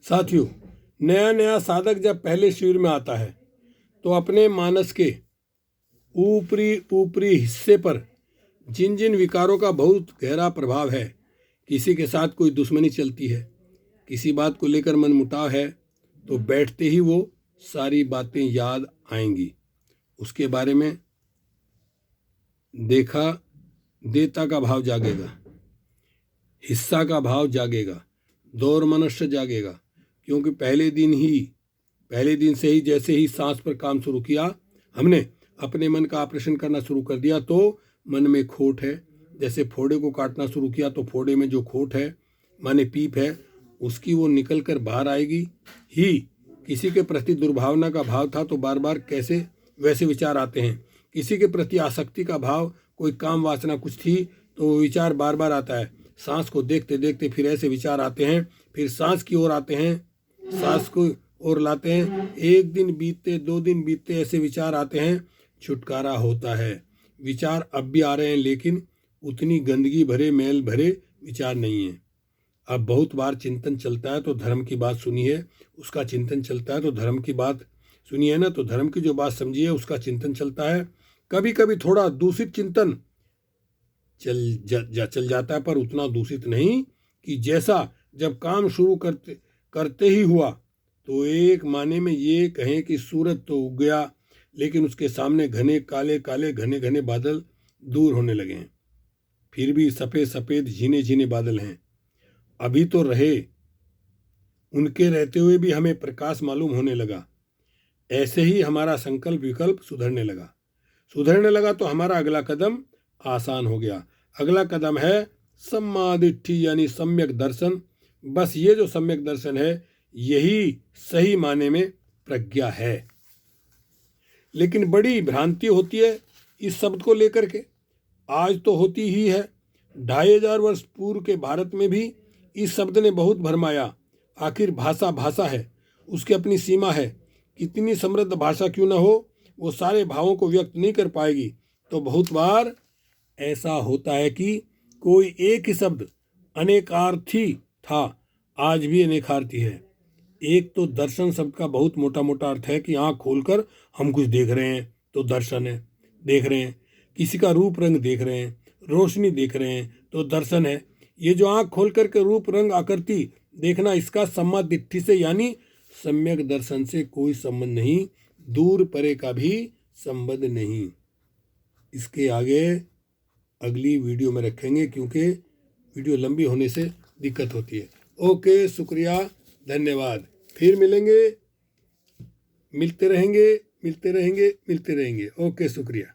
साथियों, नया नया साधक जब पहले शिविर में आता है तो अपने मानस के ऊपरी हिस्से पर जिन जिन विकारों का बहुत गहरा प्रभाव है, किसी के साथ कोई दुश्मनी चलती है, किसी बात को लेकर मनमुटाव है, तो बैठते ही वो सारी बातें याद आएंगी। उसके बारे में देखा देता का भाव जागेगा, हिस्सा का भाव जागेगा, दौर मनुष्य जागेगा। क्योंकि पहले दिन से ही जैसे ही सांस पर काम शुरू किया, हमने अपने मन का ऑपरेशन करना शुरू कर दिया तो मन में खोट है। जैसे फोड़े को काटना शुरू किया तो फोड़े में जो खोट है माने पीप है, उसकी वो निकल कर बाहर आएगी ही। किसी के प्रति दुर्भावना का भाव था तो बार बार कैसे वैसे विचार आते हैं। किसी के प्रति आसक्ति का भाव, कोई काम वासना कुछ थी तो वो विचार बार बार आता है। सांस को देखते देखते फिर ऐसे विचार आते हैं, फिर सांस की ओर आते हैं, सांस को और लाते हैं। एक दिन बीतते, 2 दिन बीतते, ऐसे विचार आते हैं। छुटकारा होता है। विचार अब भी आ रहे हैं लेकिन उतनी गंदगी भरे, मैल भरे विचार नहीं है। अब बहुत बार चिंतन चलता है तो धर्म की बात सुनी है, उसका चिंतन चलता है तो धर्म की बात सुनी है ना, तो धर्म की जो बात समझी है उसका चिंतन चलता है। कभी कभी थोड़ा दूषित चिंतन चल जाता है, पर उतना दूषित नहीं कि जैसा जब काम शुरू करते ही हुआ तो एक माने में ये कहें कि सूरज तो उग गया, लेकिन उसके सामने घने काले काले घने घने बादल दूर होने लगे हैं। फिर भी सफ़ेद सफ़ेद झीने झीने बादल हैं, अभी तो रहे। उनके रहते हुए भी हमें प्रकाश मालूम होने लगा। ऐसे ही हमारा संकल्प विकल्प सुधरने लगा तो हमारा अगला कदम आसान हो गया। अगला कदम है सम्मादिष्ठि यानी सम्यक दर्शन। बस ये जो सम्यक दर्शन है यही सही माने में प्रज्ञा है। लेकिन बड़ी भ्रांति होती है इस शब्द को लेकर के। आज तो होती ही है, 2500 वर्ष पूर्व के भारत में भी इस शब्द ने बहुत भरमाया। आखिर भाषा है, उसकी अपनी सीमा है। कितनी समृद्ध भाषा क्यों ना हो, वो सारे भावों को व्यक्त नहीं कर पाएगी। तो बहुत बार ऐसा होता है कि कोई एक ही शब्द अनेकार्थी था, आज भी अनेकार्थी है। एक तो दर्शन शब्द का बहुत मोटा मोटा अर्थ है कि आँख खोलकर हम कुछ देख रहे हैं तो दर्शन है, देख रहे हैं। किसी का रूप रंग देख रहे हैं, रोशनी देख रहे हैं तो दर्शन है। ये जो आँख खोल करके रूप रंग आकृति देखना, इसका सम्मा दिट्ठी से यानी सम्यक दर्शन से कोई संबंध नहीं, दूर परे का भी संबंध नहीं। इसके आगे अगली वीडियो में रखेंगे क्योंकि वीडियो लंबी होने से दिक्कत होती है। ओके, शुक्रिया, धन्यवाद। फिर मिलेंगे, मिलते रहेंगे। ओके, शुक्रिया।